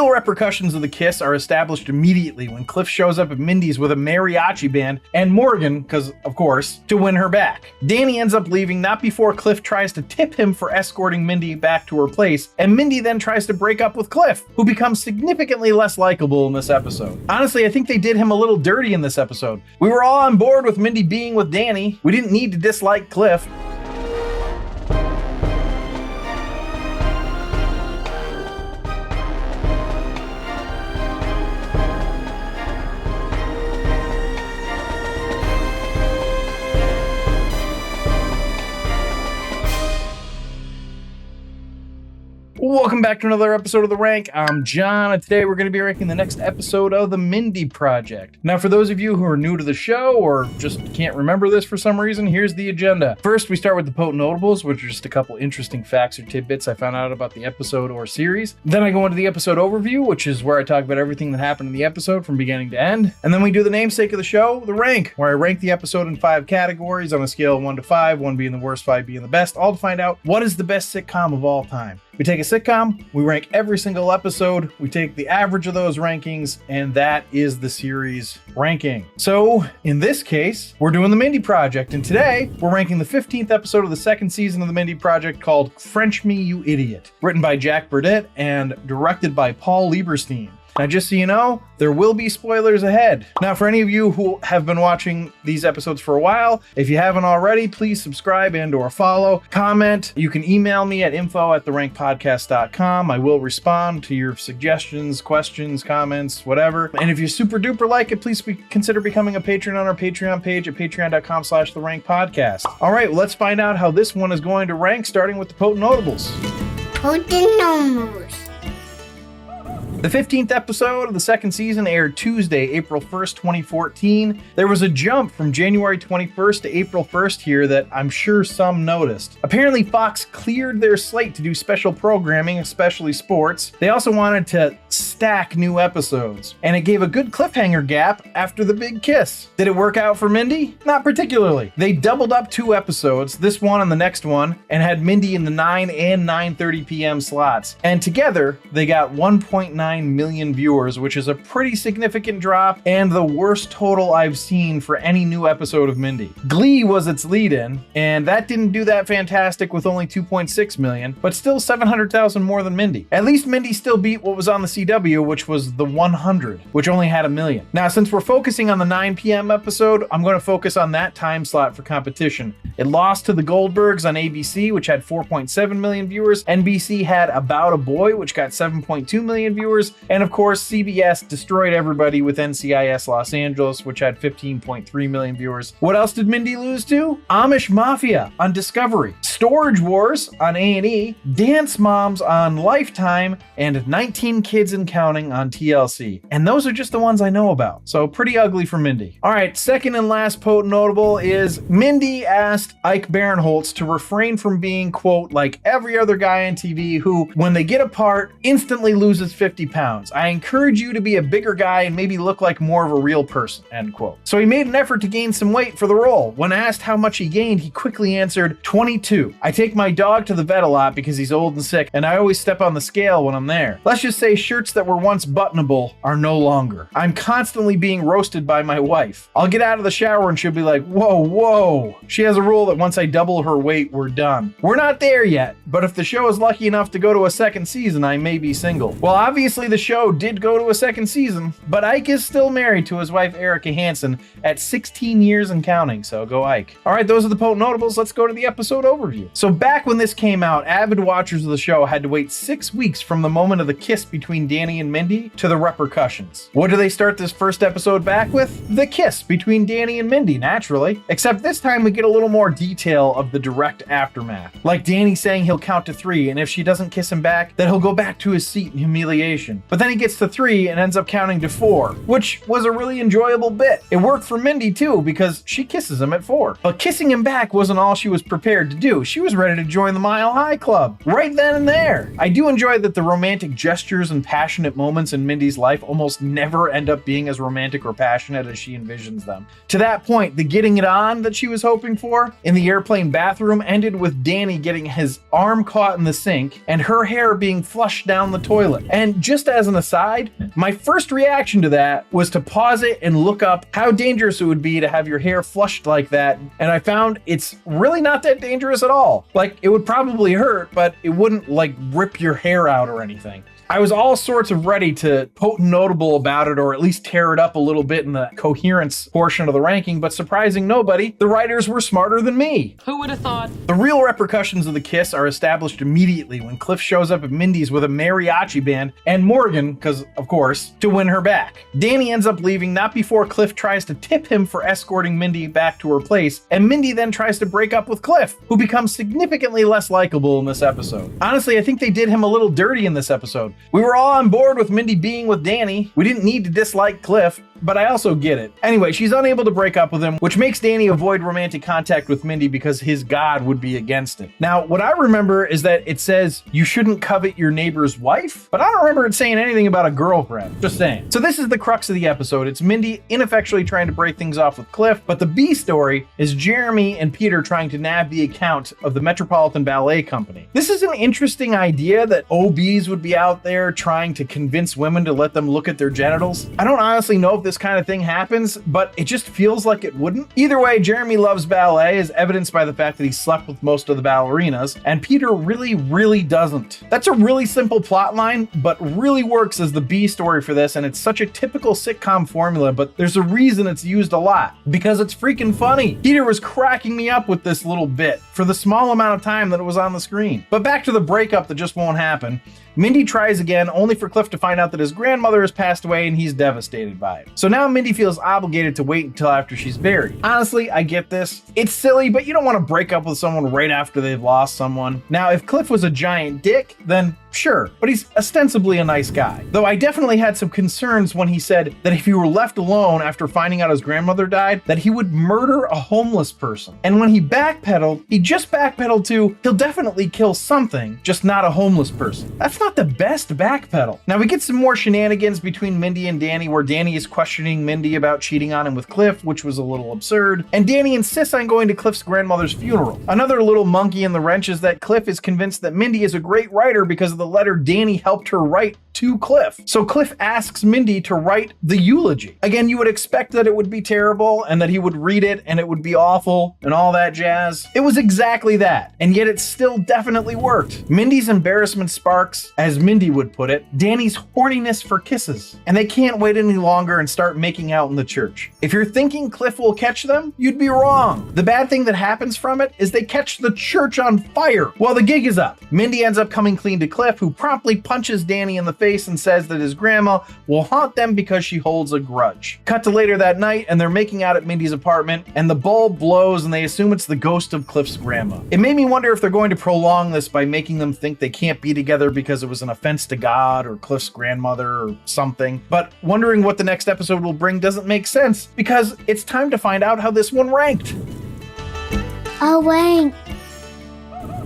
real repercussions of the kiss are established immediately when Cliff shows up at Mindy's with a mariachi band and Morgan, because of course, to win her back. Danny ends up leaving not before Cliff tries to tip him for escorting Mindy back to her place, and Mindy then tries to break up with Cliff, who becomes significantly less likable in this episode. Honestly, I think they did him a little dirty in this episode. We were all on board with Mindy being with Danny. We didn't need to dislike Cliff. Welcome back to another episode of The Rank. I'm John, and today we're going to be ranking the next episode of The Mindy Project. Now, for those of you who are new to the show or just can't remember this for some reason, here's the agenda. First, we start with the potent notables, which are just a couple interesting facts or tidbits I found out about the episode or series. Then I go into the episode overview, which is where I talk about everything that happened in the episode from beginning to end. And then we do the namesake of the show, The Rank, where I rank the episode in 5 categories on a scale of 1 to 5, 1 being the worst, 5 being the best, all to find out what is the best sitcom of all time. We take a sitcom, we rank every single episode, we take the average of those rankings, and that is the series ranking. So, in this case, we're doing The Mindy Project, and today, we're ranking the 15th episode of the second season of The Mindy Project called French Me, You Idiot, written by Jack Burdett and directed by Paul Lieberstein. Now, just so you know, there will be spoilers ahead. Now, for any of you who have been watching these episodes for a while, if you haven't already, please subscribe and or follow, comment. You can email me at info@therankpodcast.com. I will respond to your suggestions, questions, comments, whatever. And if you super duper like it, please consider becoming a patron on our Patreon page at patreon.com/therankpodcast. All right, well, let's find out how this one is going to rank, starting with the potent notables. Potent notables. The 15th episode of the second season aired Tuesday, April 1st, 2014. There was a jump from January 21st to April 1st here that I'm sure some noticed. Apparently, Fox cleared their slate to do special programming, especially sports. They also wanted to stack new episodes, and it gave a good cliffhanger gap after the big kiss. Did it work out for Mindy? Not particularly. They doubled up 2 episodes, this one and the next one, and had Mindy in the 9 and 9:30 p.m. slots. And together, they got 1.9 million viewers, which is a pretty significant drop and the worst total I've seen for any new episode of Mindy. Glee was its lead-in, and that didn't do that fantastic with only 2.6 million, but still 700,000 more than Mindy. At least Mindy still beat what was on the CW, which was the 100, which only had 1 million. Now, since we're focusing on the 9 p.m. episode, I'm going to focus on that time slot for competition. It lost to The Goldbergs on ABC, which had 4.7 million viewers. NBC had About a Boy, which got 7.2 million viewers. And of course, CBS destroyed everybody with NCIS Los Angeles, which had 15.3 million viewers. What else did Mindy lose to? Amish Mafia on Discovery, Storage Wars on A&E, Dance Moms on Lifetime, and 19 Kids and Counting on TLC. And those are just the ones I know about. So pretty ugly for Mindy. All right, second and last potent notable is Mindy asked Ike Barinholtz to refrain from being, quote, like every other guy on TV who, when they get apart, instantly loses 50 pounds. I encourage you to be a bigger guy and maybe look like more of a real person, end quote. So he made an effort to gain some weight for the role. When asked how much he gained, he quickly answered, 22. I take my dog to the vet a lot because he's old and sick, and I always step on the scale when I'm there. Let's just say shirts that were once buttonable are no longer. I'm constantly being roasted by my wife. I'll get out of the shower and she'll be like, whoa. She has a rule that once I double her weight, we're done. We're not there yet, but if the show is lucky enough to go to a second season, I may be single. Well, obviously the show did go to a second season, but Ike is still married to his wife Erica Hansen at 16 years and counting, so go Ike. All right, those are the potent notables. Let's go to the episode overview. So back when this came out, avid watchers of the show had to wait 6 weeks from the moment of the kiss between Danny and Mindy to the repercussions. What do they start this first episode back with? The kiss between Danny and Mindy, naturally. Except this time we get a little more detail of the direct aftermath. Like Danny saying he'll count to 3, and if she doesn't kiss him back, then he'll go back to his seat in humiliation. But then he gets to 3 and ends up counting to 4, which was a really enjoyable bit. It worked for Mindy too, because she kisses him at 4. But kissing him back wasn't all she was prepared to do. She was ready to join the Mile High Club right then and there. I do enjoy that the romantic gestures and passion passionate moments in Mindy's life almost never end up being as romantic or passionate as she envisions them. To that point, the getting it on that she was hoping for in the airplane bathroom ended with Danny getting his arm caught in the sink and her hair being flushed down the toilet. And just as an aside, my first reaction to that was to pause it and look up how dangerous it would be to have your hair flushed like that, and I found it's really not that dangerous at all. Like, it would probably hurt, but it wouldn't like rip your hair out or anything. I was all sorts of ready to potent notable about it, or at least tear it up a little bit in the coherence portion of the ranking, but surprising nobody, the writers were smarter than me. Who would have thought? The real repercussions of the kiss are established immediately when Cliff shows up at Mindy's with a mariachi band and Morgan, because of course, to win her back. Danny ends up leaving not before Cliff tries to tip him for escorting Mindy back to her place, and Mindy then tries to break up with Cliff, who becomes significantly less likable in this episode. Honestly, I think they did him a little dirty in this episode. We were all on board with Mindy being with Danny. We didn't need to dislike Cliff, but I also get it. Anyway, she's unable to break up with him, which makes Danny avoid romantic contact with Mindy because his God would be against it. Now, what I remember is that it says you shouldn't covet your neighbor's wife, but I don't remember it saying anything about a girlfriend. Just saying. So this is the crux of the episode. It's Mindy ineffectually trying to break things off with Cliff, but the B story is Jeremy and Peter trying to nab the account of the Metropolitan Ballet Company. This is an interesting idea that OBs would be out there trying to convince women to let them look at their genitals. I don't honestly know if this kind of thing happens, but it just feels like it wouldn't. Either way, Jeremy loves ballet, as evidenced by the fact that he slept with most of the ballerinas, and Peter really doesn't. That's a really simple plot line, but really works as the B story for this, and it's such a typical sitcom formula, but there's a reason it's used a lot, because it's freaking funny. Peter was cracking me up with this little bit for the small amount of time that it was on the screen. But back to the breakup that just won't happen. Mindy tries again, only for Cliff to find out that his grandmother has passed away and he's devastated by it. So now Mindy feels obligated to wait until after she's buried. Honestly, I get this. It's silly, but you don't want to break up with someone right after they've lost someone. Now, if Cliff was a giant dick, then sure, but he's ostensibly a nice guy. Though I definitely had some concerns when he said that if he were left alone after finding out his grandmother died, that he would murder a homeless person. And when he backpedaled, he just backpedaled to, he'll definitely kill something, just not a homeless person. That's not the best backpedal. Now we get some more shenanigans between Mindy and Danny, where Danny is questioning Mindy about cheating on him with Cliff, which was a little absurd, and Danny insists on going to Cliff's grandmother's funeral. Another little monkey in the wrench is that Cliff is convinced that Mindy is a great writer because of the letter Danny helped her write to Cliff. So Cliff asks Mindy to write the eulogy. Again, you would expect that it would be terrible and that he would read it and it would be awful and all that jazz. It was exactly that, and yet it still definitely worked. Mindy's embarrassment sparks, as Mindy would put it, Danny's horniness for kisses, and they can't wait any longer and start making out in the church. If you're thinking Cliff will catch them, you'd be wrong. The bad thing that happens from it is they catch the church on fire while the gig is up. Mindy ends up coming clean to Cliff, who promptly punches Danny in the face and says that his grandma will haunt them because she holds a grudge. Cut to later that night, and they're making out at Mindy's apartment, and the bulb blows and they assume it's the ghost of Cliff's grandma. It made me wonder if they're going to prolong this by making them think they can't be together because it was an offense to God or Cliff's grandmother or something. But wondering what the next episode will bring doesn't make sense, because it's time to find out how this one ranked. Oh, rank.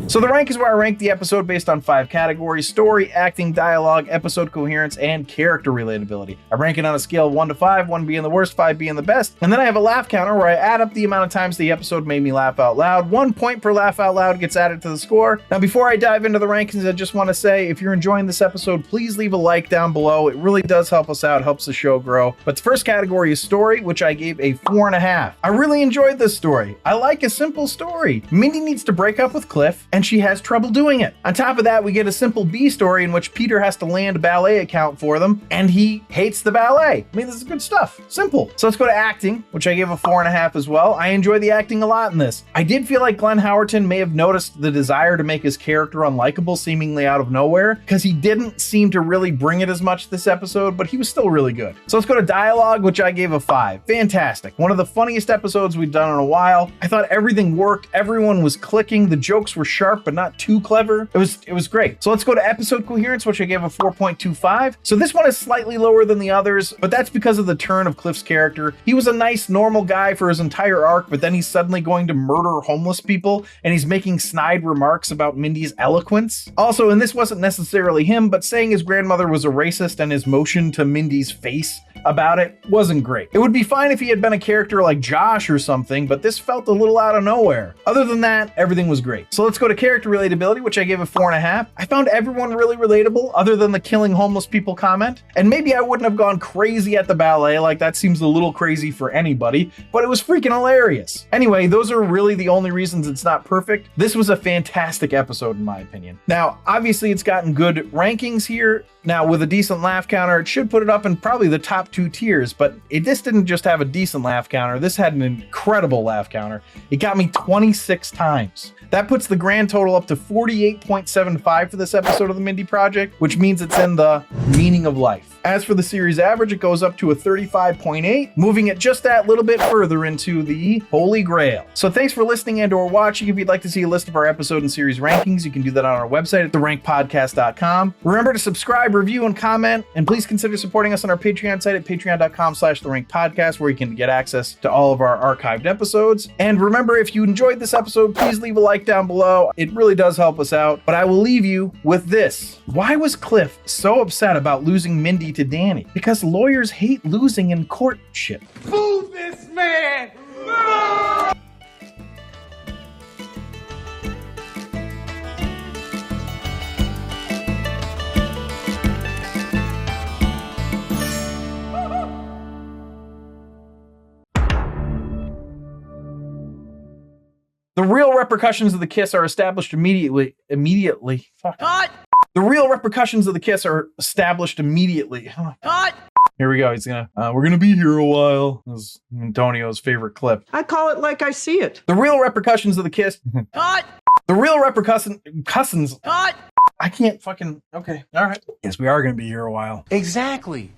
So the rank is where I rank the episode based on 5 categories: story, acting, dialogue, episode coherence, and character relatability. I rank it on a scale of 1 to 5, 1 being the worst, 5 being the best. And then I have a laugh counter where I add up the amount of times the episode made me laugh out loud. 1 point per laugh out loud gets added to the score. Now, before I dive into the rankings, I just want to say, if you're enjoying this episode, please leave a like down below. It really does help us out, helps the show grow. But the first category is story, which I gave a 4.5. I really enjoyed this story. I like a simple story. Mindy needs to break up with Cliff, and she has trouble doing it. On top of that, we get a simple B story in which Peter has to land a ballet account for them, and he hates the ballet. I mean, this is good stuff. Simple. So let's go to acting, which I gave a 4.5 as well. I enjoy the acting a lot in this. I did feel like Glenn Howerton may have noticed the desire to make his character unlikable seemingly out of nowhere, because he didn't seem to really bring it as much this episode, but he was still really good. So let's go to dialogue, which I gave a 5. Fantastic. One of the funniest episodes we've done in a while. I thought everything worked. Everyone was clicking. The jokes were sharp. sharp, but not too clever. It was great. So let's go to episode coherence, which I gave a 4.25. So this one is slightly lower than the others, but that's because of the turn of Cliff's character. He was a nice, normal guy for his entire arc, but then he's suddenly going to murder homeless people, and he's making snide remarks about Mindy's eloquence. Also, and this wasn't necessarily him, but saying his grandmother was a racist and his motion to Mindy's face about it wasn't great. It would be fine if he had been a character like Josh or something, but this felt a little out of nowhere. Other than that, everything was great. So let's go to character relatability, which I gave a 4.5. I found everyone really relatable, other than the killing homeless people comment. And maybe I wouldn't have gone crazy at the ballet, like that seems a little crazy for anybody, but it was freaking hilarious. Anyway, those are really the only reasons it's not perfect. This was a fantastic episode in my opinion. Now, obviously it's gotten good rankings here. Now, with a decent laugh counter, it should put it up in probably the top 2 tiers, but this didn't just have a decent laugh counter, this had an incredible laugh counter. It got me 26 times. That puts the grand total up to 48.75 for this episode of the Mindy Project, which means it's in the meaning of life. As for the series average, it goes up to a 35.8, moving it just that little bit further into the Holy Grail. So thanks for listening and or watching. If you'd like to see a list of our episode and series rankings, you can do that on our website at therankpodcast.com. Remember to subscribe, review, and comment, and please consider supporting us on our Patreon site at patreon.com/therankpodcast, where you can get access to all of our archived episodes. And remember, if you enjoyed this episode, please leave a like down below. It really does help us out. But I will leave you with this. Why was Cliff so upset about losing Mindy to Danny? Because lawyers hate losing in courtship. Fool this man! The real repercussions of the kiss are established immediately. Fuck. Cut! The real repercussions of the kiss are established immediately. Cut! Here we go. He's gonna, we're gonna be here a while. This is Antonio's favorite clip. I call it like I see it. The real repercussions of the kiss. Cut! The real repercussions. Cut! I can't fucking, okay. All right. Yes, we are gonna be here a while. Exactly.